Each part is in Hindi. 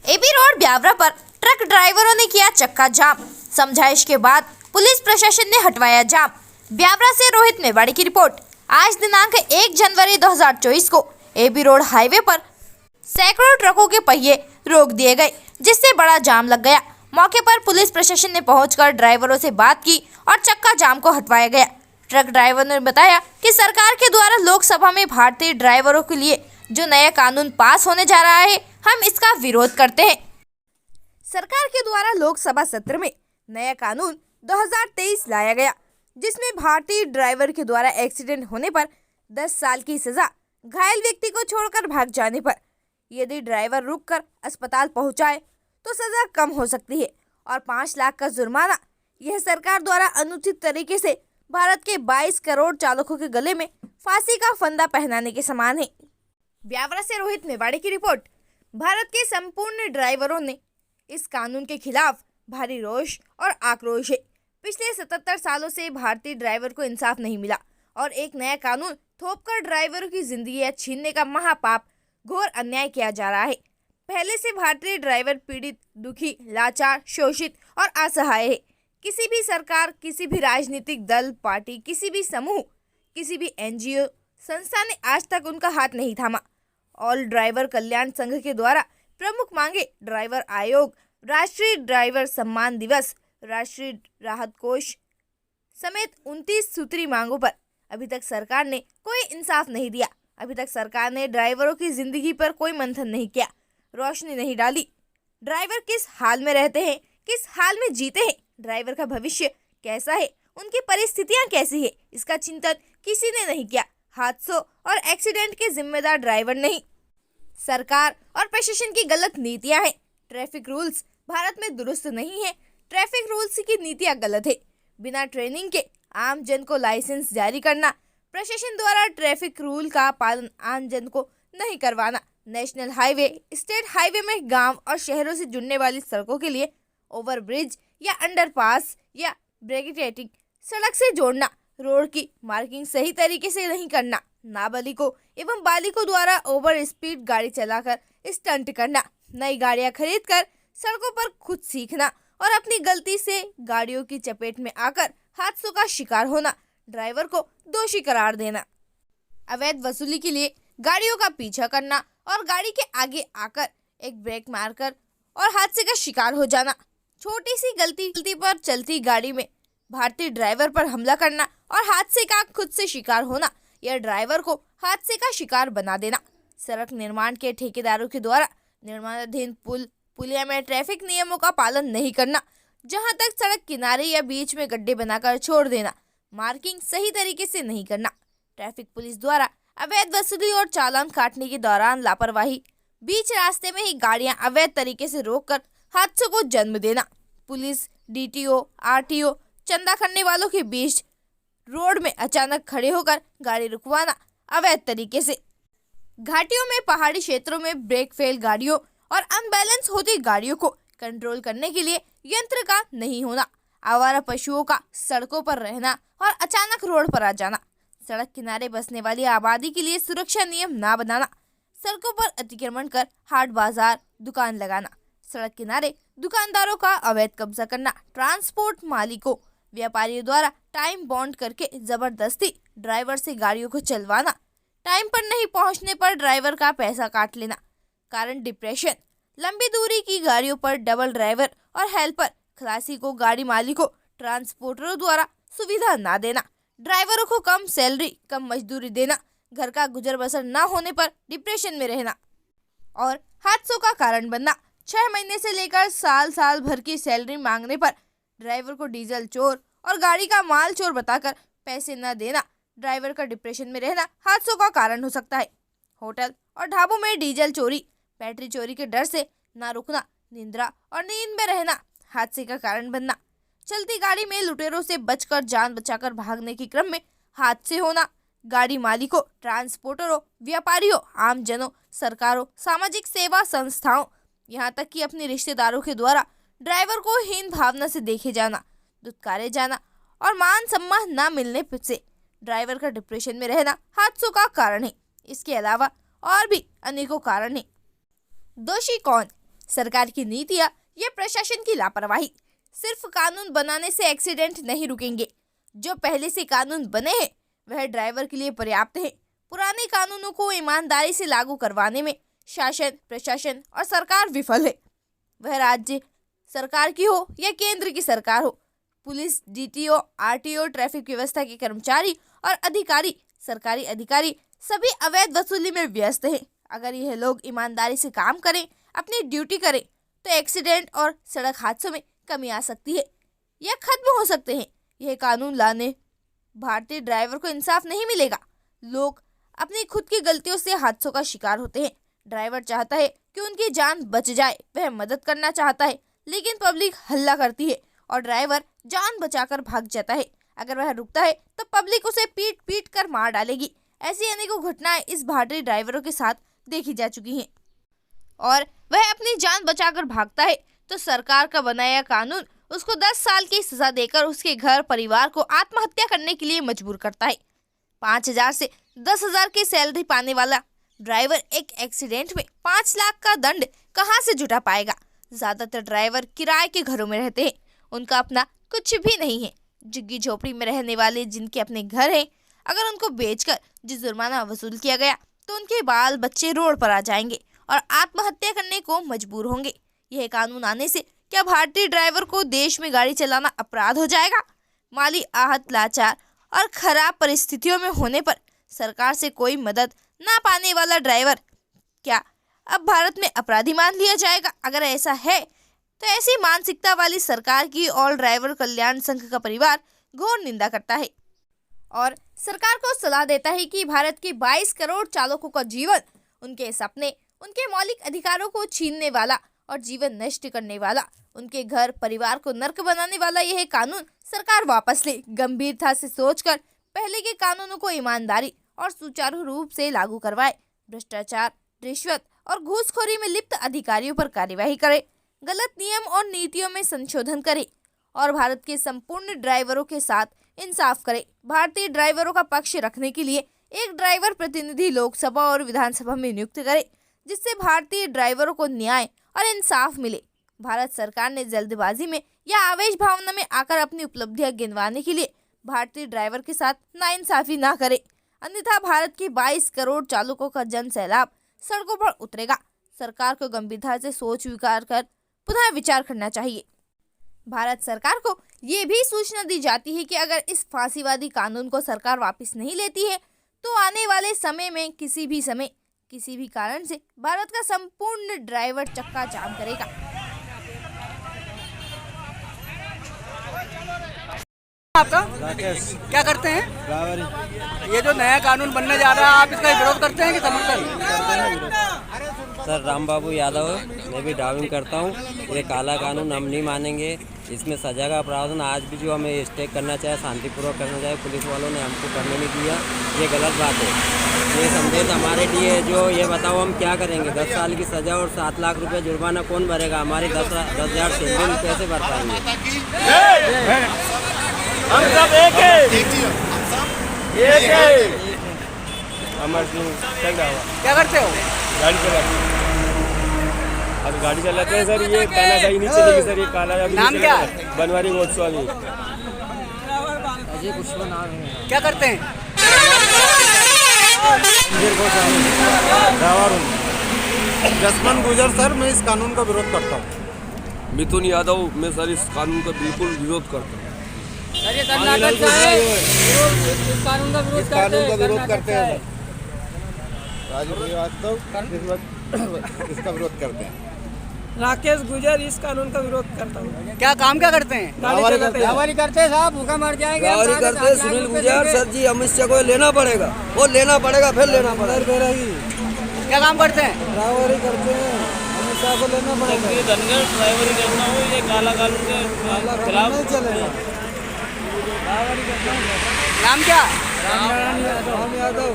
एबी रोड ब्यावरा पर ट्रक ड्राइवरों ने किया चक्का जाम। समझाइश के बाद पुलिस प्रशासन ने हटवाया जाम। ब्यावरा से रोहित मेवाड़ी की रिपोर्ट। आज दिनांक 1 जनवरी 2024 को एबी रोड हाईवे पर सैकड़ों ट्रकों के पहिए रोक दिए गए, जिससे बड़ा जाम लग गया। मौके पर पुलिस प्रशासन ने पहुंचकर ड्राइवरों से बात की और चक्का जाम को हटवाया गया। ट्रक ड्राइवर ने बताया कि सरकार के द्वारा लोकसभा में भारतीय ड्राइवरों के लिए जो नया कानून पास होने जा रहा है, हम इसका विरोध करते हैं। सरकार के द्वारा लोकसभा सत्र में नया कानून 2023 लाया गया, जिसमें भारतीय ड्राइवर के द्वारा एक्सीडेंट होने पर 10 साल की सजा, घायल व्यक्ति को छोड़कर भाग जाने पर यदि ड्राइवर रुककर अस्पताल पहुंचाए तो सजा कम हो सकती है और 5 लाख का जुर्माना। यह सरकार द्वारा अनुचित तरीके से भारत के 22 करोड़ चालकों के गले में फांसी का फंदा पहनाने के समान है। ब्यावरा से रोहित मेवाड़ी की रिपोर्ट। भारत के संपूर्ण ड्राइवरों ने इस कानून के खिलाफ भारी रोष और आक्रोश है। पिछले 77 सालों से भारतीय ड्राइवर को इंसाफ नहीं मिला और एक नया कानून थोपकर ड्राइवरों की जिंदगी छीनने का महापाप, घोर अन्याय किया जा रहा है। पहले से भारतीय ड्राइवर पीड़ित, दुखी, लाचार, शोषित और असहाय है। किसी भी सरकार, किसी भी राजनीतिक दल, पार्टी, किसी भी समूह, किसी भी एनजीओ संस्था ने आज तक उनका हाथ नहीं थामा। ऑल ड्राइवर कल्याण संघ के द्वारा प्रमुख मांगे ड्राइवर आयोग, राष्ट्रीय ड्राइवर सम्मान दिवस, राष्ट्रीय राहत कोष समेत 29 सूत्री मांगों पर अभी तक सरकार ने कोई इंसाफ नहीं दिया। अभी तक सरकार ने ड्राइवरों की जिंदगी पर कोई मंथन नहीं किया, रोशनी नहीं डाली। ड्राइवर किस हाल में रहते हैं, किस हाल में जीते हैं, ड्राइवर का भविष्य कैसा है, उनकी परिस्थितियां कैसी है, इसका चिंतन किसी ने नहीं किया। हादसों और एक्सीडेंट के जिम्मेदार ड्राइवर नहीं, सरकार और प्रशासन की गलत नीतियां हैं। ट्रैफिक रूल्स भारत में दुरुस्त नहीं है। ट्रैफिक रूल्स की नीतियां गलत है। बिना ट्रेनिंग के आम जन को लाइसेंस जारी करना, प्रशासन द्वारा ट्रैफिक रूल का पालन आम जन को नहीं करवाना, नेशनल हाईवे, स्टेट हाईवे में गांव और शहरों से जुड़ने वाली सड़कों के लिए ओवरब्रिज या अंडरपास या ब्रेकेटिंग सड़क से जोड़ना, रोड की मार्किंग सही तरीके से नहीं करना, नाबालिगों एवं बालिगों द्वारा ओवर स्पीड गाड़ी चलाकर स्टंट करना, नई गाड़ियां खरीदकर सड़कों पर खुद सीखना और अपनी गलती से गाड़ियों की चपेट में आकर हादसों का शिकार होना, ड्राइवर को दोषी करार देना, अवैध वसूली के लिए गाड़ियों का पीछा करना और गाड़ी के आगे आकर एक ब्रेक मारकर और हादसे का शिकार हो जाना, छोटी सी गलती पर चलती गाड़ी में भारतीय ड्राइवर पर हमला करना और हादसे का खुद से शिकार होना या ड्राइवर को हादसे का शिकार बना देना, सड़क निर्माण के ठेकेदारों के द्वारा निर्माणाधीन पुलिया में ट्रैफिक नियमों का पालन नहीं करना, जहां तक सड़क किनारे या बीच में गड्ढे बनाकर छोड़ देना, मार्किंग सही तरीके से नहीं करना, ट्रैफिक पुलिस द्वारा अवैध वसूली और चालान काटने के दौरान लापरवाही, बीच रास्ते में ही गाड़ियां अवैध तरीके से रोककर हादसों को जन्म देना, पुलिस, डीटीओ, आरटीओ चंदा करने वालों के बीच रोड में अचानक खड़े होकर गाड़ी रुकवाना, अवैध तरीके से घाटियों में, पहाड़ी क्षेत्रों में ब्रेक फेल गाड़ियों और अनबैलेंस होती गाड़ियों को कंट्रोल करने के लिए यंत्र का नहीं होना, आवारा पशुओं का सड़कों पर रहना और अचानक रोड पर आ जाना, सड़क किनारे बसने वाली आबादी के लिए सुरक्षा नियम ना बनाना, सड़कों पर अतिक्रमण कर हाट बाजार दुकान लगाना, सड़क किनारे दुकानदारों का अवैध कब्जा करना, ट्रांसपोर्ट मालिकों, व्यापारियों द्वारा टाइम बॉन्ड करके जबरदस्ती ड्राइवर से गाड़ियों को चलवाना, टाइम पर नहीं पहुंचने पर ड्राइवर का पैसा काट लेना, कारण डिप्रेशन, लंबी दूरी की गाड़ियों पर डबल ड्राइवर और हेल्पर, खलासी को गाड़ी मालिकों, ट्रांसपोर्टरों द्वारा सुविधा ना देना, ड्राइवरों को कम सैलरी, कम मजदूरी देना, घर का गुजर बसर ना होने पर डिप्रेशन में रहना और हादसों का कारण बनना, 6 महीने से लेकर साल भर की सैलरी मांगने पर ड्राइवर को डीजल चोर और गाड़ी का माल चोर बताकर पैसे न देना, ड्राइवर का डिप्रेशन में रहना हादसों का कारण हो सकता है। होटल और ढाबों में डीजल चोरी, बैटरी चोरी के डर से ना रुकना, निंद्रा और नींद में रहना हादसे का कारण बनना, चलती गाड़ी में लुटेरों से बचकर जान बचाकर भागने के क्रम में हादसे होना, गाड़ी मालिकों, ट्रांसपोर्टरों, व्यापारियों, आम जनों, सरकारों, सामाजिक सेवा संस्थाओं, यहाँ तक कि अपने रिश्तेदारों के द्वारा ड्राइवर को हीन भावना से देखे जाना, दुत्कारे जाना और मान सम्मान न मिलने से ड्राइवर का डिप्रेशन में रहना हादसों का कारण है। इसके अलावा और भी अनेकों कारण हैं। दोषी कौन? सरकार की नीतियां या प्रशासन की लापरवाही। सिर्फ कानून बनाने से एक्सीडेंट नहीं रुकेंगे। जो पहले से कानून बने हैं वह ड्राइवर के लिए पर्याप्त है। पुराने कानूनों को ईमानदारी से लागू करवाने में शासन, प्रशासन और सरकार विफल है। वह राज्य सरकार की हो या केंद्र की सरकार हो, पुलिस, डीटीओ, आरटीओ, ट्रैफिक व्यवस्था के कर्मचारी और अधिकारी, सरकारी अधिकारी सभी अवैध वसूली में व्यस्त हैं। अगर यह लोग ईमानदारी से काम करें, अपनी ड्यूटी करें, तो एक्सीडेंट और सड़क हादसों में कमी आ सकती है या खत्म हो सकते हैं। यह कानून लाने भारतीय ड्राइवर को इंसाफ नहीं मिलेगा। लोग अपनी खुद की गलतियों से हादसों का शिकार होते हैं। ड्राइवर चाहता है कि उनकी जान बच जाए, वह मदद करना चाहता है, लेकिन पब्लिक हल्ला करती है और ड्राइवर जान बचाकर भाग जाता है। अगर वह रुकता है तो पब्लिक उसे पीट पीट कर मार डालेगी। ऐसी अनेकों घटनाएं इस भारतीय ड्राइवरों के साथ देखी जा चुकी हैं और वह अपनी जान बचाकर भागता है तो सरकार का बनाया कानून उसको 10 साल की सजा देकर उसके घर परिवार को आत्महत्या करने के लिए मजबूर करता है। 5,000 से 10,000 की सैलरी पाने वाला ड्राइवर एक एक्सीडेंट में 5 लाख का दंड कहां से जुटा पाएगा। ज्यादातर ड्राइवर किराए के घरों में रहते हैं, उनका अपना कुछ भी नहीं है। झुग्गी झोपड़ी में रहने वाले जिनके अपने घर हैं, अगर उनको बेचकर जो जुर्माना वसूल किया गया तो उनके बाल बच्चे रोड पर आ जाएंगे और आत्महत्या करने को मजबूर होंगे। यह कानून आने से क्या भारतीय ड्राइवर को देश में गाड़ी चलाना अपराध हो जाएगा? माली आहत, लाचार और खराब परिस्थितियों में होने पर सरकार से कोई मदद ना पाने वाला ड्राइवर क्या अब भारत में अपराधी मान लिया जाएगा? अगर ऐसा है तो ऐसी मानसिकता वाली सरकार की ऑल ड्राइवर कल्याण संघ का परिवार घोर निंदा करता है और सरकार को सलाह देता है कि भारत के 22 करोड़ चालकों का जीवन, उनके सपने, उनके मौलिक अधिकारों को छीनने वाला और जीवन नष्ट करने वाला, उनके घर परिवार को नर्क बनाने वाला यह कानून सरकार वापस ले। गंभीरता से सोचकर पहले के कानूनों को ईमानदारी और सुचारू रूप से लागू करवाए। भ्रष्टाचार, रिश्वत और घूसखोरी में लिप्त अधिकारियों पर कार्यवाही करे, गलत नियम और नीतियों में संशोधन करे और भारत के संपूर्ण ड्राइवरों के साथ इंसाफ करे। भारतीय ड्राइवरों का पक्ष रखने के लिए एक ड्राइवर प्रतिनिधि लोकसभा और विधानसभा में नियुक्त करे, जिससे भारतीय ड्राइवरों को न्याय और इंसाफ मिले। भारत सरकार ने जल्दबाजी में या आवेश भावना में आकर अपनी उपलब्धियां गिनवाने के लिए भारतीय ड्राइवर के साथ नाइंसाफी ना करे, अन्यथा भारत के 22 करोड़ चालकों का जन सैलाब सड़कों पर उतरेगा। सरकार को गंभीरता से सोच विचार कर पुनः विचार करना चाहिए। भारत सरकार को ये भी सूचना दी जाती है कि अगर इस फांसीवादी कानून को सरकार वापस नहीं लेती है तो आने वाले समय में किसी भी कारण से भारत का संपूर्ण ड्राइवर चक्का जाम करेगा। आपका राकेश क्या करते हैं? ड्राइवर। ये जो नया कानून बनने जा रहा है, आप इसका विरोध करते हैं कि समर्थन? सर राम बाबू यादव, मैं भी ड्राइविंग करता हूँ। ये काला कानून हम नहीं मानेंगे। इसमें सजा का प्रावधान आज भी जो हमें स्टेक करना चाहे, शांतिपूर्वक करना चाहे, पुलिस वालों ने हमको करने नहीं दिया, ये गलत बात है। ये संदेश हमारे लिए जो ये बताओ हम क्या करेंगे? 10 साल की सज़ा और 7 लाख रुपए जुर्माना कौन भरेगा? हमारी 10,000 सैलरी कैसे भर पाएंगे? हम सब एक है। अमर सिंह चल रहा हुआ। क्या करते हो? गाड़ी चलाते हैं। अब गाड़ी चलाते हैं सर। ये काला गाड़ी नहीं चलेगी सर। ये काला गाड़ी नाम क्या? बनवारी गोस्वामी। अजय कुछ नाम है। क्या करते हैं? जसवंत गुजर सर, मैं इस कानून का विरोध करता हूँ। मिथुन यादव, मैं सर इस कानून का बिल्कुल विरोध करता हूँ। इस कानून का विरोध करते हैं सर। राजू श्रीवास्तव इसका विरोध करते हैं। राकेश गुजर, इस कानून का विरोध करता हूँ। क्या काम क्या करते हैं? हमारी करते हैं साहब, भूखा मर जाएंगे। गाड़ी करते हैं सुनील गुजर। सर जी अमित शाह को लेना पड़ेगा, वो लेना पड़ेगा, फिर लेना पड़ेगा। क्या काम करते हैं? ड्राइवरी करते हैं, अमित शाह को लेना पड़ेगा। ड्राइवरी करना हो, ये काला कानून के खिलाफ नहीं चलेगा। नाम क्या? राम यादव।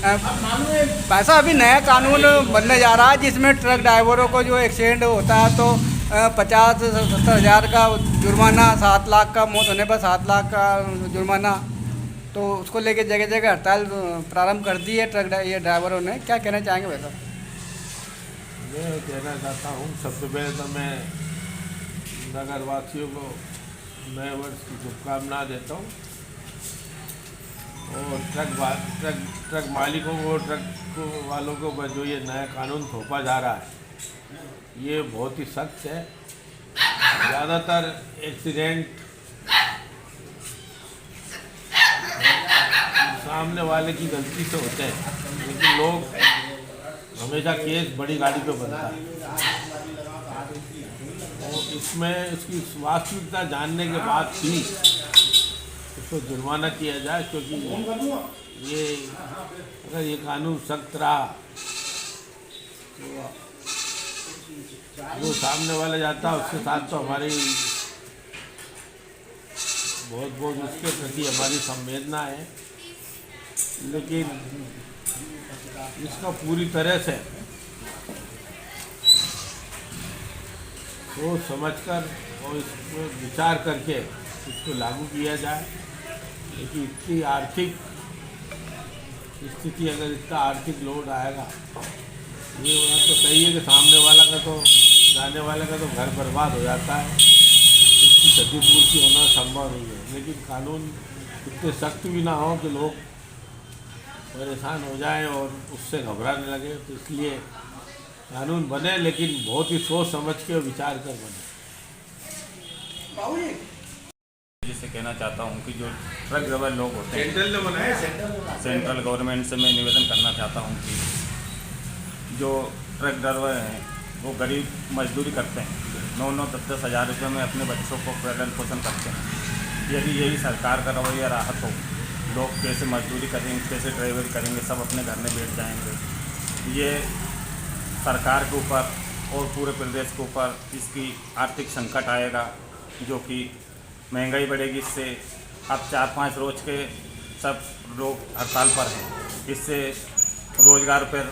पैसा अभी नया कानून बनने जा रहा है जिसमें ट्रक ड्राइवरों को जो एक्सीडेंट होता है तो 50-70 हज़ार का जुर्माना, 7 लाख का, मौत होने पर 7 लाख का जुर्माना। तो उसको लेके जगह जगह हड़ताल प्रारंभ कर दी है ये ड्राइवरों ने। क्या कहना चाहेंगे भाई साहब? मैं कहना चाहता हूँ, सबसे पहले तो मैं नगरवासियों को नए वर्ष की शुभकामना देता हूँ और ट्रक मालिकों को, ट्रक वालों को जो ये नया कानून थोपा जा रहा है ये बहुत ही सख्त है। ज़्यादातर एक्सीडेंट सामने वाले की गलती से होते हैं, लेकिन लोग हमेशा केस बड़ी गाड़ी पे बनता है और इसमें इसकी वास्तविकता जानने के बाद भी इसको जुर्माना किया जाए, क्योंकि ये अगर ये कानून सख्त रहा तो जो सामने वाला जाता है उसके साथ तो हमारी बहुत उसके प्रति हमारी संवेदना है, लेकिन इसका पूरी तरह से सोच समझकर और इसको विचार करके इसको लागू किया जाए। लेकिन इतनी आर्थिक स्थिति, अगर इतना आर्थिक लोड आएगा, ये बात तो सही है कि सामने वाला का तो, जाने वाले का तो घर बर्बाद हो जाता है, इसकी क्षतिपूर्ति होना संभव नहीं है। लेकिन कानून इतने सख्त भी ना हो कि लोग परेशान हो जाएं और उससे घबराने लगे। तो इसलिए कानून बने, लेकिन बहुत ही सोच समझ के विचार कर बने। जिससे कहना चाहता हूँ कि जो ट्रक ड्राइवर लोग होते हैं, सेंट्रल गवर्नमेंट से मैं निवेदन करना चाहता हूँ कि जो ट्रक ड्राइवर हैं वो गरीब मजदूरी करते हैं, 9-10 हज़ार रुपये में अपने बच्चों को पालन पोषण करते हैं। यदि यही सरकार का रवैया राहत हो, लोग कैसे मजदूरी करेंगे, कैसे ड्राइवरी करेंगे, सब अपने घर में बैठ जाएंगे। ये सरकार के ऊपर और पूरे प्रदेश के ऊपर इसकी आर्थिक संकट आएगा, जो कि महंगाई बढ़ेगी। इससे अब 4-5 रोज के सब लोग हड़ताल पर हैं, इससे रोज़गार पर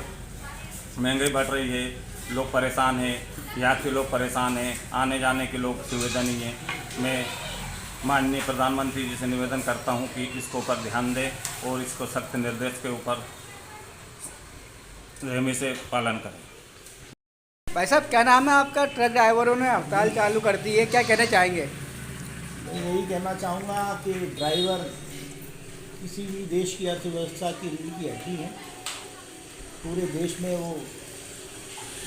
महंगाई बढ़ रही है, लोग परेशान हैं, यात्री लोग परेशान हैं, आने जाने के लोग सुविधा नहीं है। मैं माननीय प्रधानमंत्री जी से निवेदन करता हूं कि इसको ऊपर ध्यान दें और इसको सख्त निर्देश के ऊपर रहमी से पालन करें। भाई साहब, क्या नाम है आपका? ट्रक ड्राइवरों ने हड़ताल चालू कर दी है, क्या कहना चाहेंगे? मैं यही कहना चाहूँगा कि ड्राइवर किसी भी देश की अर्थव्यवस्था की रीढ़ की हड्डी है। पूरे देश में वो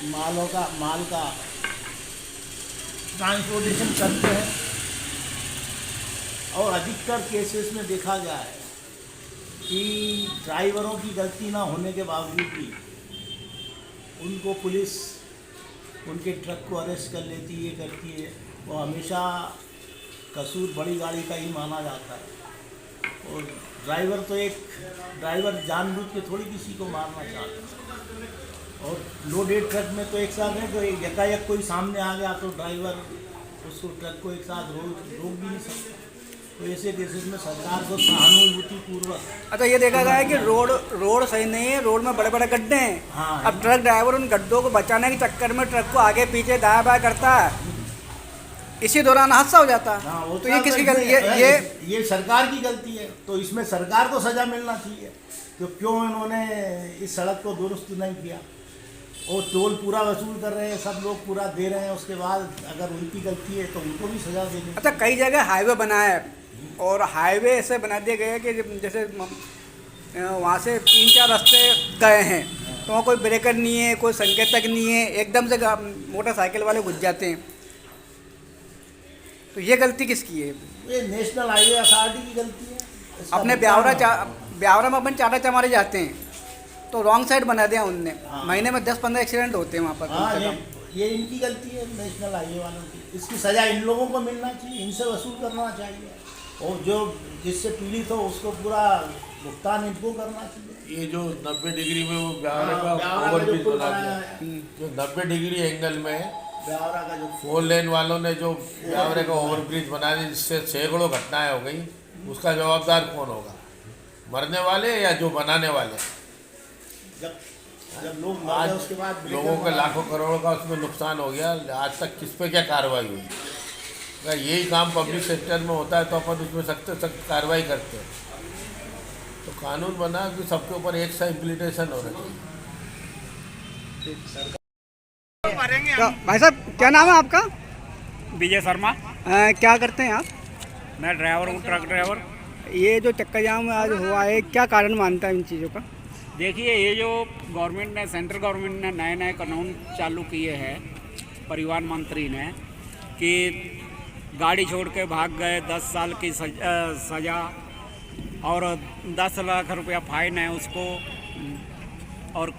माल का ट्रांसपोर्टेशन करते हैं और अधिकतर केसेस में देखा गया है कि ड्राइवरों की गलती ना होने के बावजूद भी उनको पुलिस उनके ट्रक को अरेस्ट कर लेती है, करती है। वो हमेशा कसूर बड़ी गाड़ी का ही माना जाता है और ड्राइवर जानबूझ के थोड़ी किसी को मारना चाहता है। और लोडेड ट्रक में तो एक साथ है, तो एकाएक कोई सामने आ गया तो ड्राइवर उसको ट्रक को एक साथ रोक भी नहीं सकता। तो ऐसे केसेस में सरकार को सहानुभूति पूर्वक। अच्छा, ये देखा गया है कि रोड सही नहीं है, रोड में बड़े बड़े गड्ढे हैं। हाँ, अब ट्रक ड्राइवर उन गड्ढों को बचाने के चक्कर में ट्रक को आगे पीछे दाएं बाएं करता है, इसी दौरान हादसा हो जाता है। हाँ, तो ये किसकी गलती है? ये सरकार की गलती है। तो इसमें सरकार को सजा मिलना चाहिए तो क्यों इन्होंने इस सड़क को दुरुस्त नहीं किया। और टोल पूरा वसूल कर रहे हैं, सब लोग पूरा दे रहे हैं, उसके बाद अगर उनकी गलती है तो उनको भी सजा देनी। अच्छा, कई जगह हाईवे बना है और हाईवे ऐसे बना दिए गए हैं कि जैसे वहाँ से 3-4 रास्ते गए हैं तो वहाँ कोई ब्रेकर नहीं है, कोई संकेतक नहीं है, एकदम से मोटरसाइकिल वाले घुस जाते हैं। तो ये गलती किसकी है? ये नेशनल हाईवे अथॉरिटी की गलती है। अपने ब्यावरा में अपन चाटा चमारे जाते हैं तो रॉन्ग साइड बना दिया उनने। हाँ। महीने में 10-15 एक्सीडेंट होते हैं वहाँ पर। हाँ, ये इनकी गलती है, नेशनल हाईवे वालों की। इसकी सज़ा इन लोगों को मिलना चाहिए, इनसे वसूल करना चाहिए और जो जिससे पीड़ित हो उसको पूरा भुगतान इनको करना चाहिए। ये जो 90 डिग्री में वो ब्यावरा का ओवरब्रिज बना दिया, जो 90 डिग्री एंगल में ब्यावरा का जो 4 लेन वालों ने जो ब्यावरे का ओवरब्रिज बना दिया, जिससे सैकड़ों घटनाएं हो गई, उसका जवाबदार कौन होगा? मरने वाले या जो बनाने वाले? जब जब लोग मर गए उसके बाद लोगों के लाखों करोड़ों का उसमें नुकसान हो गया, आज तक किस पे क्या कार्रवाई हुई? अगर यही काम पब्लिक सेक्टर में होता है तो अपन उसमें सख्त सख्त कार्रवाई करते हैं। तो कानून बना कि सबके ऊपर एक सा इम्प्लीमेंटेशन होना चाहिए। भाई साहब क्या नाम है आपका? विजय शर्मा। क्या करते हैं आप? मैं ड्राइवर हूँ, ट्रक ड्राइवर। ये जो चक्का जाम आज हुआ है, क्या कारण मानता है इन चीज़ों का? देखिए, ये जो गवर्नमेंट ने, सेंट्रल गवर्नमेंट ने नए नए कानून चालू किए हैं, परिवहन मंत्री ने, कि गाड़ी छोड़ के भाग गए 10 साल की सज़ा और 10 लाख रुपया फाइन है उसको, और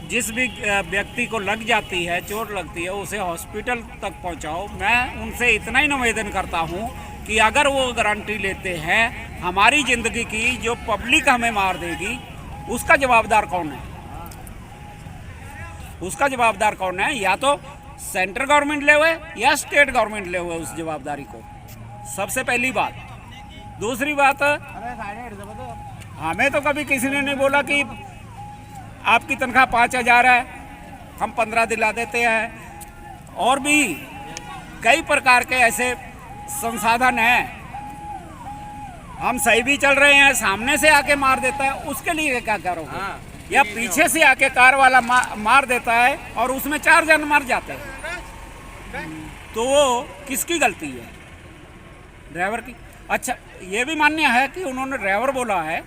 जिस भी व्यक्ति को लग जाती है, चोट लगती है, उसे हॉस्पिटल तक पहुंचाओ। मैं उनसे इतना ही निवेदन करता हूं कि अगर वो गारंटी लेते हैं हमारी ज़िंदगी की, जो पब्लिक हमें मार देगी, उसका जवाबदार कौन है? उसका जवाबदार कौन है? या तो सेंट्रल गवर्नमेंट ले हुए या स्टेट गवर्नमेंट ले हुए उस जवाबदारी को, सबसे पहली बात। दूसरी बात, हमें तो कभी किसी ने नहीं बोला कि आपकी तनख्वाह 5,000 है, हम 15 दिला देते हैं। और भी कई प्रकार के ऐसे संसाधन हैं। हम सही भी चल रहे हैं, सामने से आके मार देता है, उसके लिए क्या करोगे? या पीछे से आके कार वाला मार देता है और उसमें 4 जन मर जाते हैं, तो वो किसकी गलती है? ड्राइवर की। अच्छा, ये भी मान्य है कि उन्होंने ड्राइवर बोला है,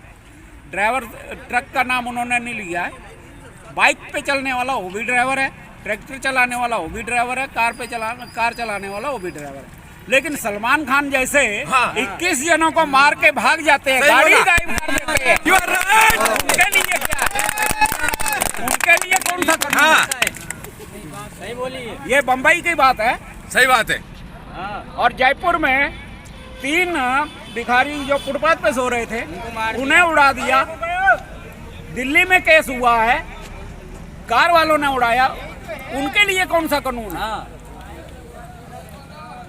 ड्राइवर ट्रक का नाम उन्होंने नहीं लिया है। बाइक पे चलने वाला वो भी ड्राइवर है, ट्रैक्टर चलाने वाला वो भी ड्राइवर है, कार चलाने वाला वो भी ड्राइवर है। लेकिन सलमान खान जैसे 21 जनों को मार के भाग जाते हैं, गाड़ी गायब कर देते हैं, उनके लिए क्या है? उनके लिए कौन सा कानून? सही बोलिए। ये बम्बई की बात है। सही बात है। और जयपुर में 3 भिखारी जो फुटपाथ पे सो रहे थे, उन्हें उड़ा दिया। दिल्ली में केस हुआ है, कार वालों ने उड़ाया, उनके लिए कौन सा कानून है?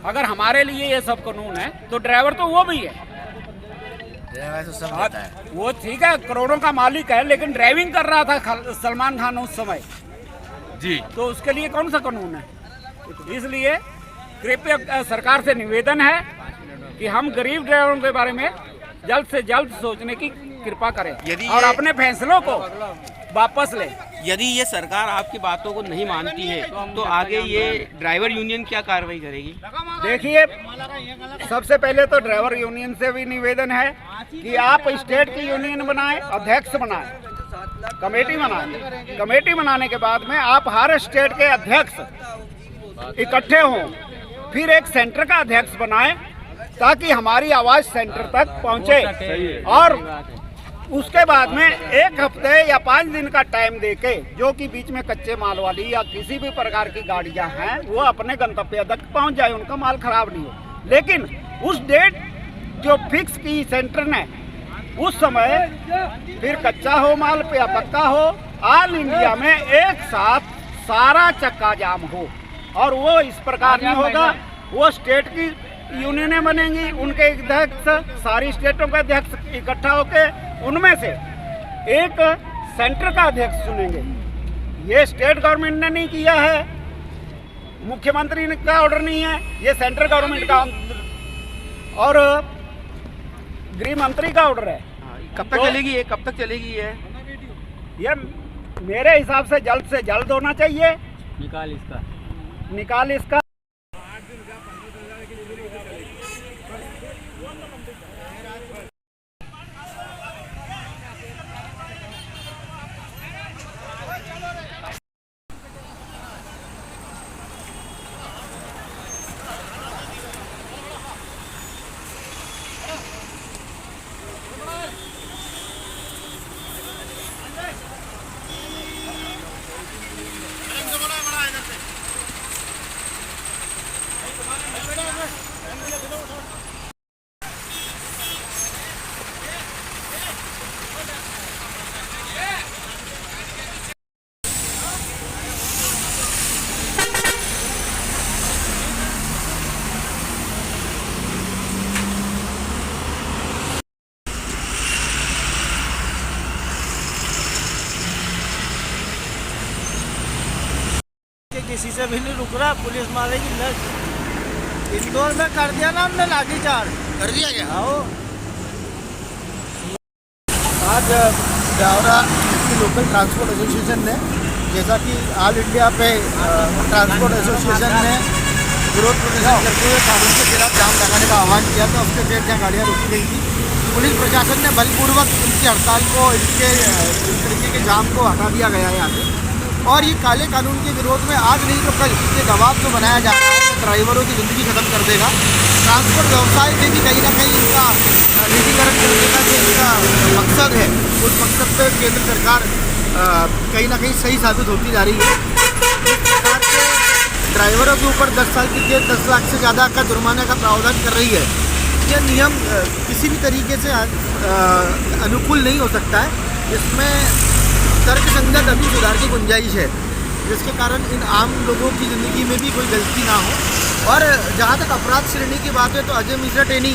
अगर हमारे लिए ये सब कानून है तो ड्राइवर तो वो भी है। ड्राइवर तो सब रहता है। वो ठीक है, करोड़ों का मालिक है, लेकिन ड्राइविंग कर रहा था सलमान खान उस समय जी, तो उसके लिए कौन सा कानून है? इसलिए कृपया सरकार से निवेदन है कि हम गरीब ड्राइवरों के बारे में जल्द से जल्द सोचने की कृपा करें और अपने फैसलों को वापस लें। यदि ये सरकार आपकी बातों को नहीं मानती है तो आगे ये ड्राइवर यूनियन क्या कार्रवाई करेगी? देखिए, सबसे पहले तो ड्राइवर यूनियन से भी निवेदन है कि आप स्टेट की यूनियन बनाएं, अध्यक्ष बनाएं, कमेटी बनाएं। कमेटी बनाने के बाद में आप हर स्टेट के अध्यक्ष इकट्ठे हों, फिर एक सेंटर का अध्यक्ष बनाएं ताकि हमारी आवाज़ सेंटर तक पहुंचे। और उसके बाद में 1 हफ्ते या 5 दिन का टाइम देके, जो कि बीच में कच्चे माल वाली या किसी भी प्रकार की गाड़ियां हैं, वो अपने गंतव्य तक पहुंच जाए, उनका माल खराब नहीं हो। लेकिन उस डेट जो फिक्स की सेंटर ने, उस समय फिर कच्चा हो माल पे या पक्का हो, ऑल इंडिया में एक साथ सारा चक्का जाम हो। और वो इस प्रकार नहीं होगा, वो स्टेट की यूनियनें बनेंगी, उनके अध्यक्ष सारी स्टेटों के अध्यक्ष इकट्ठा होकर उनमें से एक सेंटर का अध्यक्ष चुनेंगे। ये स्टेट गवर्नमेंट ने नहीं किया है, मुख्यमंत्री का ऑर्डर नहीं है, ये सेंट्रल गवर्नमेंट का और गृह मंत्री का ऑर्डर है। कब तक चलेगी ये? कब तक चलेगी ये मेरे हिसाब से जल्द होना चाहिए। निकाल इसका। किसी से भी नहीं रुक रहा, पुलिस मारेगी लग। इंदौर में कर दिया ना हमने लाठीचार्ज कर दिया क्या? आओ। आज ब्यावरा की लोकल ट्रांसपोर्ट एसोसिएशन ने, जैसा कि ऑल इंडिया पे ट्रांसपोर्ट एसोसिएशन ने विरोध प्रदर्शन करते हुए कानून के खिलाफ जाम लगाने का आह्वान किया था, उसके तहत यहाँ गाड़ियाँ रोकी गई थी। पुलिस प्रशासन ने बलपूर्वक इनकी हड़ताल को, इनके इस तरीके के जाम को हटा दिया गया है यहाँ से। और ये काले कानून के विरोध में आज नहीं तो कल ये दबाव जो बनाया जा रहा है ड्राइवरों की ज़िंदगी खत्म कर देगा। ट्रांसपोर्ट व्यवसाय में भी कहीं ना कहीं इनका निजीकरण करने का जो इनका मकसद है, उस मकसद पर केंद्र सरकार कहीं ना कहीं सही साबित होती जा रही है। इस प्रकार के ड्राइवरों के ऊपर 10 साल की जेल, 10 लाख से ज़्यादा का जुर्माने का प्रावधान कर रही है। यह नियम किसी भी तरीके से अनुकूल नहीं हो सकता है। इसमें तर्कसंगत अभी सुधार की गुंजाइश है, जिसके कारण इन आम लोगों की ज़िंदगी में भी कोई गलती ना हो। और जहाँ तक अपराध श्रेणी की बात है तो अजय मिश्रा टेनी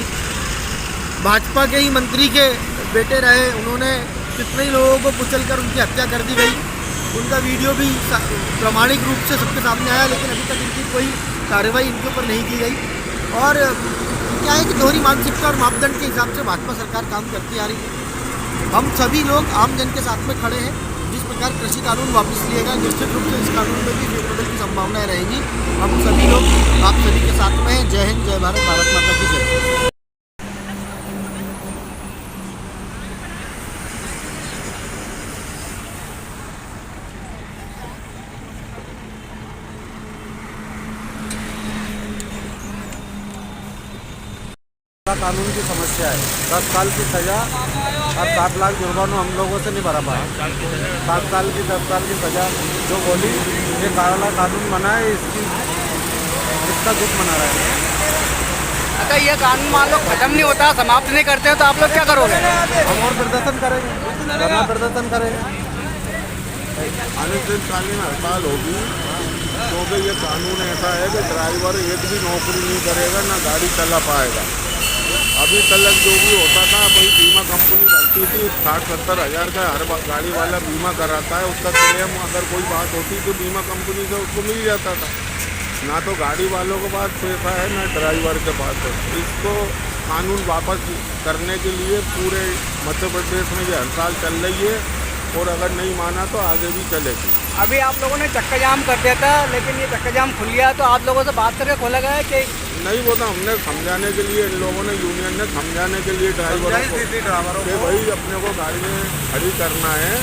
भाजपा के ही मंत्री के बेटे रहे, उन्होंने कितने ही लोगों को कुचल कर उनकी हत्या कर दी गई। उनका वीडियो भी प्रामाणिक रूप से सबके सामने आया, लेकिन अभी तक इनकी कोई कार्रवाई इनके ऊपर नहीं की गई। और क्या है कि दोहरी मानसिकता और मापदंड के हिसाब से भाजपा सरकार काम करती आ रही है। हम सभी लोग आम जन के साथ में खड़े हैं। जिस प्रकार कृषि कानून वापस लिए गए, निश्चित रूप से इस कानून में भी फेरबदल की संभावनाएं रहेंगी। हम सभी लोग आप सभी के साथ में हैं। जय हिंद, जय भारत, भारत माता की जय। कानून की समस्या है। 10 साल की सज़ा और 7 लाख जुर्माना हम लोगों से नहीं भरा पाया। 7 साल की 10 साल की सज़ा जो बोली, ये काला कानून बना है, इसका दुख मना रहा है। अगर ये कानून मान लो खत्म नहीं होता, समाप्त नहीं करते तो आप लोग क्या करोगे? हम और प्रदर्शन करेंगे, धरना प्रदर्शन करेंगे। अनिश्चितकालीन हड़ताल होगी, क्योंकि ये कानून ऐसा है कि ड्राइवर एक भी नौकरी नहीं करेगा, ना गाड़ी चला पाएगा। अभी तक जो भी होता था, वही बीमा कंपनी करती थी। 60-70 हज़ार का हर गाड़ी वाला बीमा कराता है, उसका क्लेम अगर कोई बात होती तो बीमा कंपनी से उसको मिल जाता था। ना तो गाड़ी वालों के पास पैसा है, ना ड्राइवर के पास है। इसको कानून वापस करने के लिए पूरे मध्य प्रदेश में ये हड़ताल चल रही है, और अगर नहीं माना तो आगे भी चलेगी। अभी आप लोगों ने चक्का जाम कर दिया था, लेकिन ये चक्का जाम खुल गया, तो आप लोगों से बात करके खोला गया है कि नहीं? वो तो हमने समझाने के लिए, इन लोगों ने, यूनियन ने समझाने के लिए ड्राइवरों को कि भाई अपने को गाड़ी में खड़ी करना है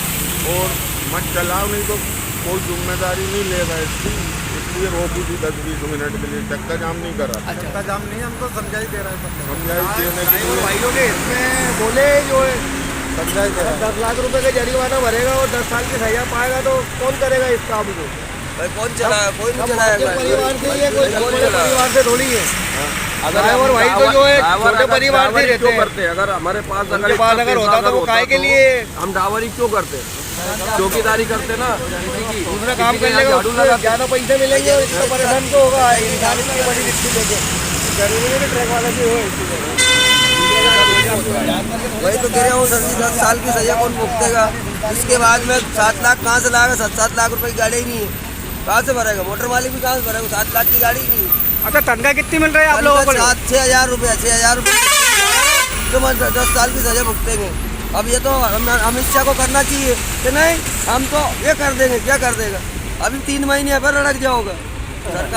और मत चलाओ, नहीं तो कोई जिम्मेदारी नहीं लेगा इसकी। इसलिए रोकी थी 10-20 मिनट के लिए, चक्का जाम नहीं कर रहा। चक्का जाम नहीं, हम तो समझाई दे रहे हैं। समझाई देने के लिए भाइयों के इसमें बोले जो समझाई दे रहे हैं। 10 लाख रुपए का जरिमाना भरेगा और 10 साल की सजा पाएगा, तो कौन करेगा इस काम को? भाई कौन चलाया? कोई नहीं चलाएगा। परिवार से ये कोई परिवार से थोड़ी है। ड्राइवर भाई तो जो है छोटे परिवार से रहते हैं। अगर हमारे पास अगर होता तो वो काय के लिए हम डावरी क्यों करते? चौकीदारी करते ना किसी की, दूसरा काम कर लेगा, उसको ज़्यादा पैसे मिलेंगे और इसका परेशान तो होगा इंसान की बड़ी रिक्ति लेके। जरूरी है कि ट्रक वाला भी हो। वही तो कह रहा हूँ सर, 10 साल की सजा कौन भुगतेगा? इसके बाद में 7 लाख कहाँ से लाएगा? 7-7 लाख रुपए की गाड़ी ही नहीं है, कहाँ से भरेगा? मोटर मालिक भी कहाँ से भरेगा? 7 लाख की गाड़ी ही नहीं है। अच्छा, तनख्वाह कितनी मिल रही है आप लोगों को? 6 हज़ार रुपये 6 हज़ार रुपये तो 10 साल की सजा भुगतेंगे। अब ये तो अमित शाह को करना चाहिए कि नहीं, हम तो ये कर देंगे, क्या कर देगा? अभी 3 महीने पर लड़क जाओगा सरकार।